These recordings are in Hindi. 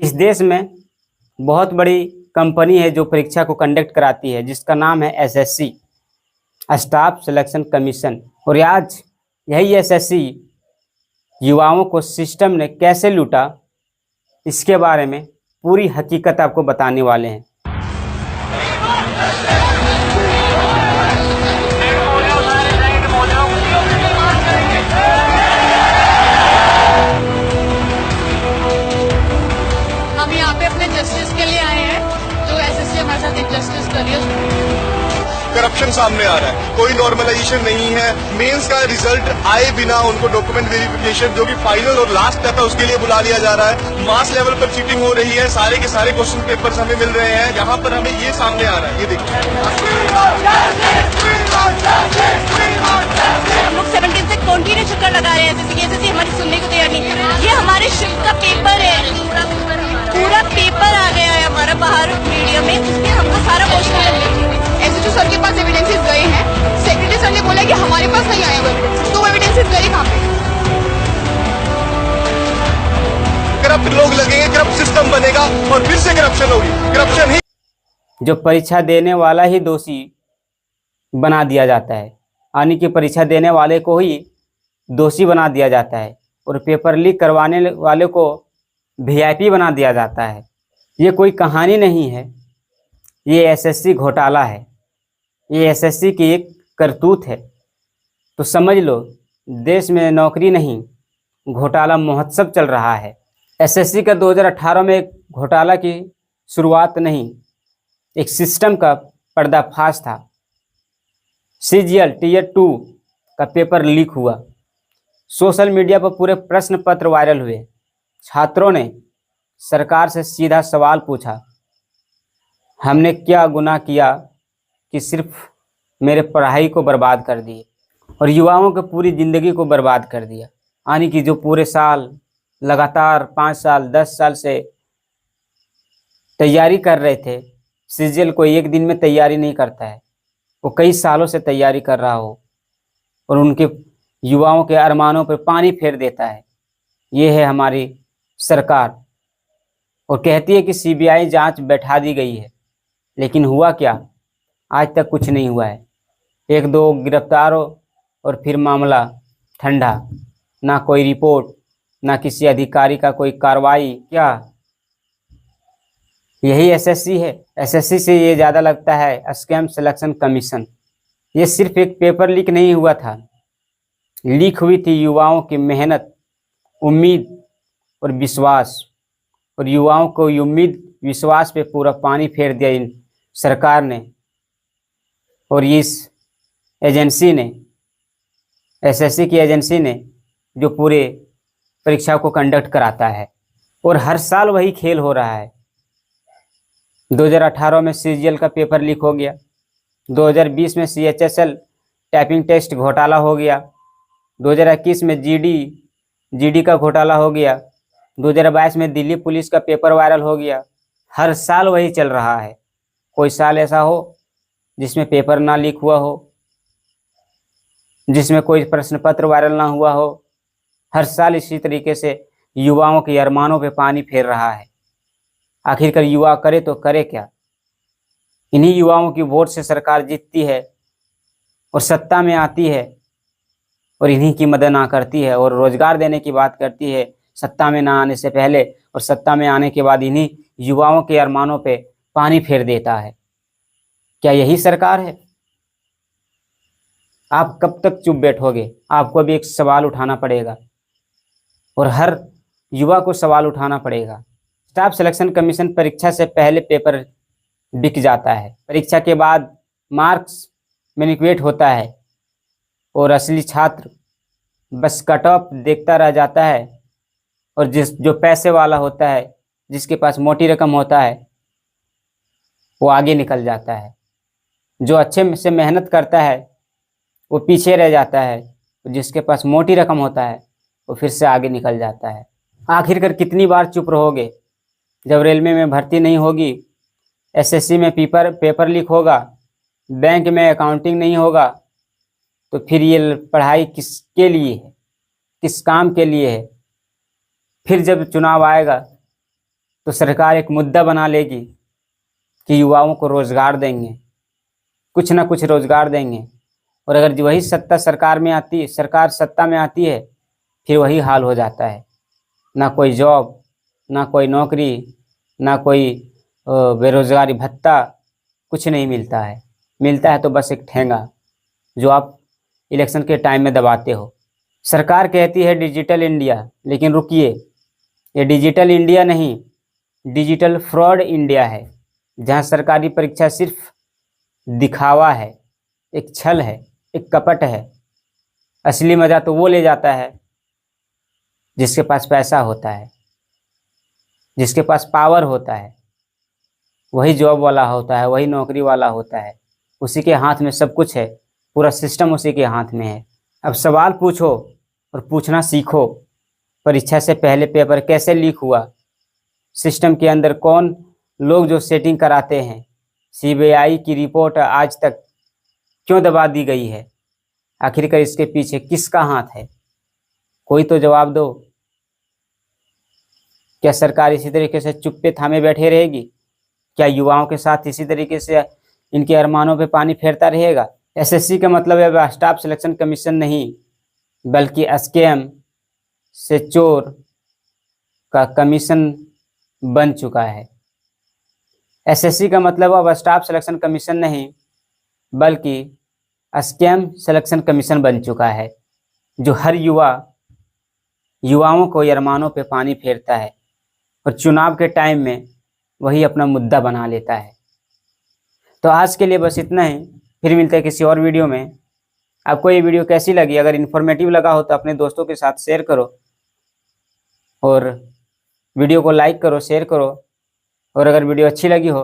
इस देश में बहुत बड़ी कंपनी है जो परीक्षा को कंडक्ट कराती है, जिसका नाम है एसएससी, स्टाफ सिलेक्शन कमीशन। और आज यही एसएससी युवाओं को सिस्टम ने कैसे लूटा, इसके बारे में पूरी हकीकत आपको बताने वाले हैं। हम यहाँ पे अपने जस्टिस के लिए आए हैं, जो एसएससी हमारे साथ इनजस्टिस कर रही है। करप्शन सामने आ रहा है, कोई नॉर्मलाइजेशन नहीं है। मेंस का रिजल्ट आए बिना उनको डॉक्यूमेंट वेरिफिकेशन, जो कि फाइनल और लास्ट स्टेप है, उसके लिए बुला लिया जा रहा है। मास लेवल पर चीटिंग हो रही है, सारे के सारे क्वेश्चन पेपर्स हमें मिल रहे हैं। यहाँ पर हमें ये सामने आ रहा है, ये देखिए। हम लोग 17 से कंटिन्यू चक्कर लगा रहे हैं, एसएससी हमारी सुनने को तैयार नहीं है। ये हमारे शिफ्ट का पेपर है, पूरा पेपर आ गया है हमारा बाहर मीडिया में, उसमें हमको सारा क्वेश्चन एसएचओ सर के पास एविडेंसेस गए हैं। सेक्रेटरी सर ने बोला कि हमारे पास नहीं आए वो एविडेंसेस, तो वो एविडेंसेस गए कहाँ पे? करप्ट लोग लगेंगे, करप्ट सिस्टम बनेगा और फिर से करप्शन होगी। करप्शन ही जो परीक्षा देने वाला ही दोषी बना दिया जाता है, यानी कि परीक्षा देने वाले को ही दोषी बना दिया जाता है और पेपर लीक करवाने वाले को वीआईपी बना दिया जाता है। ये कोई कहानी नहीं है, ये एसएससी घोटाला है, ये एसएससी की एक करतूत है। तो समझ लो, देश में नौकरी नहीं, घोटाला महोत्सव चल रहा है। एसएससी का 2018 में एक घोटाला की शुरुआत नहीं, एक सिस्टम का पर्दाफाश था। सीजीएल टीयर 2 का पेपर लीक हुआ, सोशल मीडिया पर पूरे प्रश्न पत्र वायरल हुए। छात्रों ने सरकार से सीधा सवाल पूछा, हमने क्या गुनाह किया कि सिर्फ मेरे पढ़ाई को बर्बाद कर दिए और युवाओं की पूरी ज़िंदगी को बर्बाद कर दिया। यानी कि जो पूरे साल लगातार 5 साल 10 साल से तैयारी कर रहे थे, सीजीएल कोई एक दिन में तैयारी नहीं करता है, वो कई सालों से तैयारी कर रहा हो और उनके युवाओं के अरमानों पर पानी फेर देता है। ये है हमारी सरकार, और कहती है कि सीबीआई जांच बैठा दी गई है, लेकिन हुआ क्या? आज तक कुछ नहीं हुआ है। 1-2 गिरफ्तार हो और फिर मामला ठंडा, ना कोई रिपोर्ट, ना किसी अधिकारी का कोई कार्रवाई। क्या यही एसएससी है? एसएससी से ये ज़्यादा लगता है स्कैम सिलेक्शन कमीशन। ये सिर्फ एक पेपर लीक नहीं हुआ था, लीक हुई थी युवाओं की मेहनत, उम्मीद और विश्वास। और युवाओं को उम्मीद विश्वास पे पूरा पानी फेर दिया इन सरकार ने और इस एजेंसी ने, एसएससी की एजेंसी ने, जो पूरे परीक्षा को कंडक्ट कराता है। और हर साल वही खेल हो रहा है। 2018 में सीजीएल का पेपर लीक हो गया, 2020 में सीएचएसएल टाइपिंग टेस्ट घोटाला हो गया, 2021 में जीडी का घोटाला हो गया, 2022 में दिल्ली पुलिस का पेपर वायरल हो गया। हर साल वही चल रहा है। कोई साल ऐसा हो जिसमें पेपर ना लीक हुआ हो, जिसमें कोई प्रश्न पत्र वायरल ना हुआ हो। हर साल इसी तरीके से युवाओं के अरमानों पे पानी फेर रहा है। आखिरकार युवा करे तो करे क्या? इन्हीं युवाओं की वोट से सरकार जीतती है और सत्ता में आती है, और इन्हीं की मदद ना करती है और रोजगार देने की बात करती है सत्ता में ना आने से पहले, और सत्ता में आने के बाद इन्हीं युवाओं के अरमानों पे पानी फेर देता है। क्या यही सरकार है? आप कब तक चुप बैठोगे? आपको भी एक सवाल उठाना पड़ेगा और हर युवा को सवाल उठाना पड़ेगा। स्टाफ सिलेक्शन कमीशन परीक्षा से पहले पेपर बिक जाता है, परीक्षा के बाद मार्क्स मैनिपुलेट होता है और असली छात्र बस कट ऑफ देखता रह जाता है। और जो पैसे वाला होता है, जिसके पास मोटी रकम होता है, वो आगे निकल जाता है। जो अच्छे से मेहनत करता है वो पीछे रह जाता है, जिसके पास मोटी रकम होता है वो फिर से आगे निकल जाता है। आखिरकार कितनी बार चुप रहोगे? जब रेलवे में भर्ती नहीं होगी, एसएससी में पेपर लीक होगा, बैंक में अकाउंटिंग नहीं होगा, तो फिर ये पढ़ाई किसके लिए है, किस काम के लिए है? फिर जब चुनाव आएगा तो सरकार एक मुद्दा बना लेगी कि युवाओं को रोजगार देंगे, कुछ ना कुछ रोजगार देंगे। और अगर वही सरकार सत्ता में आती है, फिर वही हाल हो जाता है। ना कोई जॉब, ना कोई नौकरी, ना कोई बेरोजगारी भत्ता, कुछ नहीं मिलता है। मिलता है तो बस एक ठेंगा जो आप इलेक्शन के टाइम में दबाते हो। सरकार कहती है डिजिटल इंडिया, लेकिन रुकिए, ये डिजिटल इंडिया नहीं, डिजिटल फ्रॉड इंडिया है, जहां सरकारी परीक्षा सिर्फ दिखावा है, एक छल है, एक कपट है। असली मजा तो वो ले जाता है जिसके पास पैसा होता है, जिसके पास पावर होता है, वही जॉब वाला होता है, वही नौकरी वाला होता है, उसी के हाथ में सब कुछ है, पूरा सिस्टम उसी के हाथ में है। अब सवाल पूछो और पूछना सीखो। परीक्षा से पहले पेपर कैसे लीक हुआ, सिस्टम के अंदर कौन लोग जो सेटिंग कराते हैं, सीबीआई की रिपोर्ट आज तक क्यों दबा दी गई है, आखिरकार इसके पीछे किसका हाथ है, कोई तो जवाब दो। क्या सरकार इसी तरीके से चुप्पे थामे बैठे रहेगी? क्या युवाओं के साथ इसी तरीके से इनके अरमानों पे पानी फेरता रहेगा? एसएससी का मतलब है स्टाफ सिलेक्शन कमीशन नहीं, बल्कि स्कैम से चोर का कमीशन बन चुका है। एसएससी का मतलब अब स्टाफ सिलेक्शन कमीशन नहीं, बल्कि स्कैम सिलेक्शन कमीशन बन चुका है, जो हर युवाओं को अरमानों पे पानी फेरता है और चुनाव के टाइम में वही अपना मुद्दा बना लेता है। तो आज के लिए बस इतना ही, फिर मिलते हैं किसी और वीडियो में। आपको ये वीडियो कैसी लगी? अगर इन्फॉर्मेटिव लगा हो तो अपने दोस्तों के साथ शेयर करो, और वीडियो को लाइक करो, शेयर करो। और अगर वीडियो अच्छी लगी हो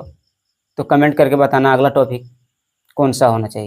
तो कमेंट करके बताना अगला टॉपिक कौन सा होना चाहिए।